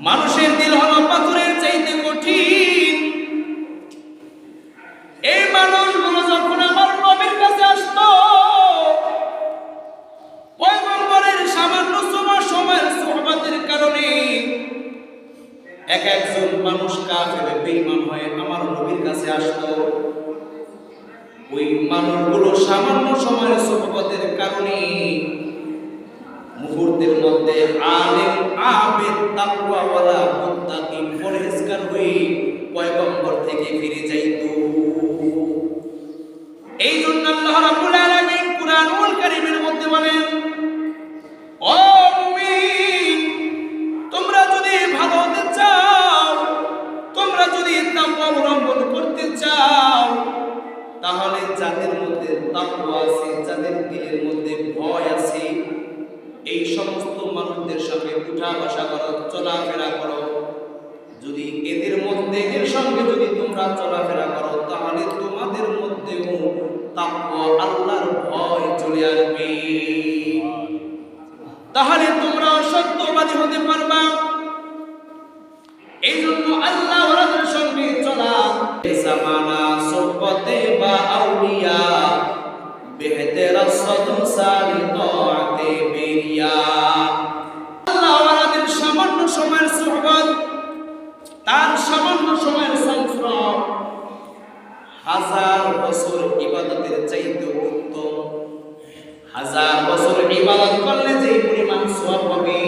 মানুষের দিল হলো পাথরের চাইতে কঠিন। এই মানুষগুলো যখন আমার নবীর কাছে আসতো, পয়গম্বরের সামান্য সময়ের সুহবতের কারণে এক একজন মানুষ কাফের বেঈমান হয়ে আমার নবীর কাছে আসতো। ওই মানুষগুলো সামান্য সময়ের সুহবতের কারণে মুহূর্তের মধ্যে আলেম আবেদ তাকওয়াওয়ালা মুত্তাকি পরহেজগার হয়ে পয়গম্বর থেকে ফিরে যাইতো। এই জন্য আল্লাহ রাব্বুল আলামিন কুরআনুল কারীমের মধ্যে বলেন, ও মুমিন, তোমরা যদি ভালো হতে চাও, তোমরা যদি তাকওয়া অবলম্বন করতে চাও, তাহলে যাদের মধ্যে তাকওয়া আছে, যাদের দিলের মধ্যে ভয় আছে, এই সমস্ত মানুষদের সাথে উঠা বসা করো, চলাফেরা করো। যদি এদের সঙ্গে যদি তোমরা চলাফেরা করো, তাহলে তোমাদের মধ্যেও তাকওয়া আল্লাহর ভয় চলে আসবে। তাহলে তোমরা সত্যবাদী হতে পারবা। এই জন্য আল্লাহ ওয়ালাদের সঙ্গে চলা জামানা সুহবতে বা আউলিয়া বেহতেরা সদম সারি তাআতে বেরিয়া। আল্লাহ ওয়ালাদের সামান্য সময়ের সুহবত, তার সামান্য সময়ের সংস্রব হাজার বছর ইবাদতের চাইতে উত্তম। হাজার বছর ইবাদত করলে যে পরিমাণ সওয়াব হবে,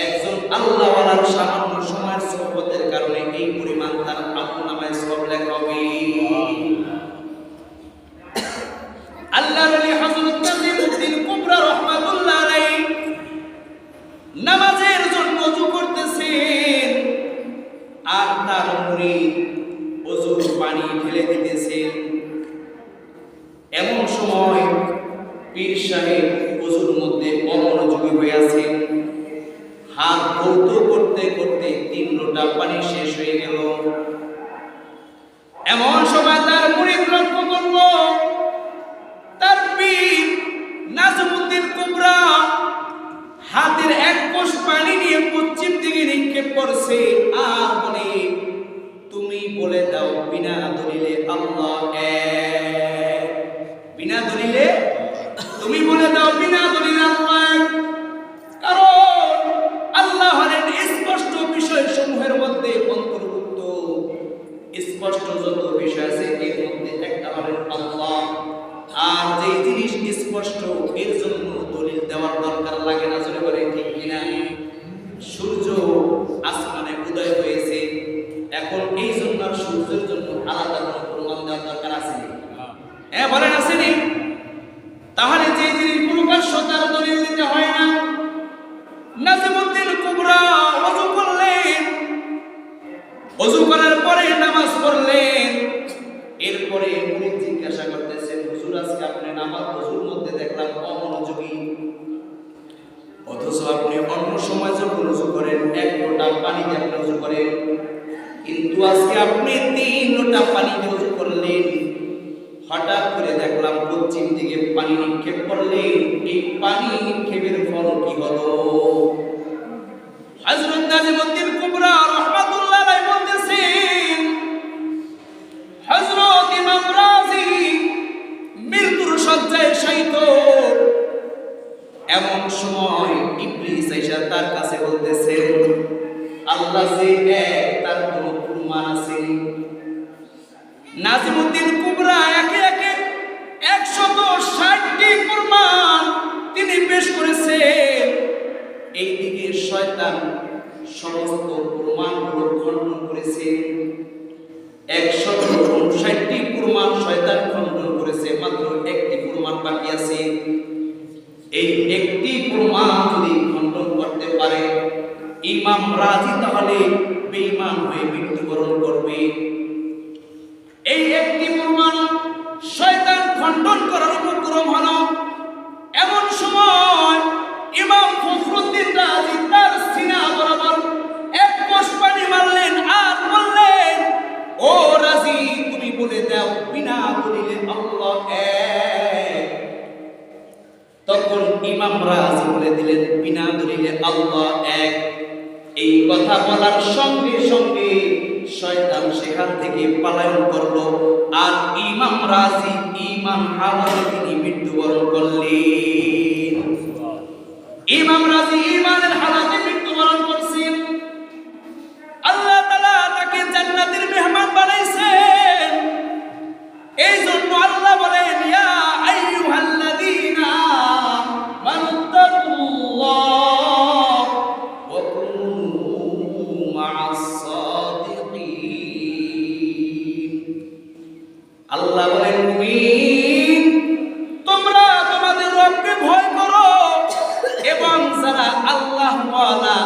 একজন আল্লাহ ওয়ালার সামান্য সময়ের সুহবতের কারণে এই পরিমাণ তার আমলনামায় সওয়াব লেখা হবে। আল্লাহর ওলি হযরত নাজিমুদ্দিন কুবরা রাহমাতুল্লাহ আলাইহি নামাজের জন্য ওযু করতেছেন, আর তার মুরিদ ওযুর পানি ঢেলে দিতেছেন। এমন সময় পীর সাহেব ওযুর মধ্যে অমনোযোগী হয়ে আছেন। হাত ধৌত করতে করতে 3 লোটা পানি শেষ হয়ে গেল। এমন সময় তার মুরিদ লক্ষ্য করল, তার পীর নাজিমুদ্দিন কুবরা হাতের এক কোষ পানি নিয়ে পশ্চিম দিকে নিক্ষেপ করছে, আর বলে, তুমি বলে দাও বিনা দলিলে আল্লাহ এক। বিনা দলিলে তুমি বলে দাও বিনা দলিলে আল্লাহ এক। কারণ আল্লাহ হলেন স্পষ্ট বিষয় সমূহের মধ্যে অন্তর্ভুক্ত। স্পষ্ট যত বিষয় আছে এর মধ্যে একটা হলেন আল্লাহ। আর যে জিনিস স্পষ্ট, এর জন্য দলিল দেওয়ার দরকার লাগে না। জোরে বলে ঠিক কিনা? সূর্য আসমানে উদয় হয়েছে, এখন এই জন্য সূর্যের জন্য আলাদা কোনো প্রমাণ দেওয়ার দরকার আছে? হ্যাঁ বলেন, আসেনি? তাহলে যে জিনিস প্রকাশ্য তার দলিল দিতে হয় না। নাজিমুদ্দিন কুবরা ওযু করলেন, ওযু করার পরে নামাজ পড়লেন। এরপরে মুরিদ জিজ্ঞাসা করতেছেন, হুজুর আজকে আপনি নামাজ ওযুর মধ্যে দেখলাম অমনোযোগী, অথচ আপনি অন্য সময় যখন ওযু করেন 1 লোটা পানি দিয়ে আপনি ওযু করেন, কিন্তু আজকে আপনি 3 লোটা পানি দিয়ে ওযু করলেন। হঠাৎ করে দেখলাম পশ্চিম দিকে পানি নিক্ষেপ করলেন, এই পানি নিক্ষেপের ফল কি হলো? হযরত নাজিমুদ্দিন কুবরা রাহমাতুল্লাহ আলাইহি বলতেছেন, হযরত ইমাম রাজি মৃত্যুর শয্যায় শায়িত। এমন সময় ইবলিস এসে তার কাছে বলতেছে, আল্লাহ যে এক, তার কোনো প্রমাণ আছে? নাজিমুদ্দিন কুবরা একে একে 160টি প্রমাণ তিনি পেশ করেছেন। এইদিকে শয়তান সমস্ত প্রমাণগুলো খণ্ডন করেছে। 159টি প্রমাণ শয়তান খণ্ডন করেছে, মাত্র একটি প্রমাণ বাকি আছে। এই একটি প্রমাণ যদি খণ্ডন করতে পারে ইমাম রাজি, তাহলে বেঈমান হয়ে মৃত্যুবরণ করবে। এই একটি প্রমাণ শয়তান খণ্ডন করার উপক্রম হলো। এমন সময় ইমাম ফখরুদ্দিন রাজি তার সিনা বরাবর 1 কোষ পানি মারলেন, আর বললেন, ও রাজি, তুমি বলে দাও বিনা দলিলে আল্লাহ এক। তখন ইমাম রাজি বলে দিলেন, বিনা দলিলে আল্লাহ এক। এই কথা বলার সঙ্গে সঙ্গে শয়তান সেখান থেকে পলায়ন করলো, আর ইমাম রাজি ঈমান হারাতে তিনি মৃত্যুবরণ করলেন। ইমাম রাজি ঈমানের হালাতে মৃত্যুবরণ করছেন। আল্লাহ তাআলা তাকে জান্নাতের মেহমান বানাইছেন। এই জন্য আল্লাহ বলেন, ইয়া আইয়ুহাল্লাযীনা আমানুত্তাকুল্লাহ ওয়া কুনু মা'আস সাদিকিন। আল্লাহ বলেন, মুমিন তোমরা তোমাদের রবকে ভয় করো, এবং যারা আল্লাহ ওয়ালা,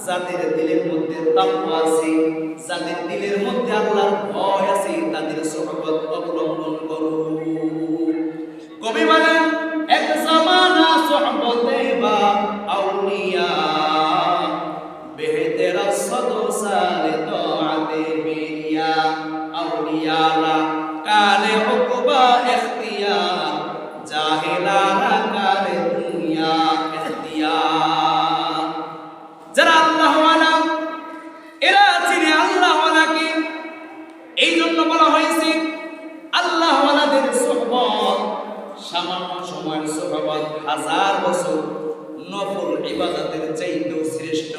যাদের দিলের মধ্যে তাকওয়া আছে, যাদের দিলের মধ্যে আল্লাহর ভয় আছে, তাদের সুহবত অবলম্বন করো। কবি বলেন, এক জামানা সুহবতে বা আউলিয়া বেহতের সদর সালে তোআতে মেরিয়া আউলিয়ালা কালে উকবা ইখতিয়ার জাহেলারা কালে দুনিয়া ইখতিয়ার। যারা আল্লাহ ওয়ালা, এরা চিনে আল্লাহ ওয়ালাকে। এই জন্য বলা হয়েছে আল্লাহ ওয়ালাদের সুহবত সামান্য সময়ের সুহবত 1000 বছর নফল ইবাদতের চাইতেও শ্রেষ্ঠ।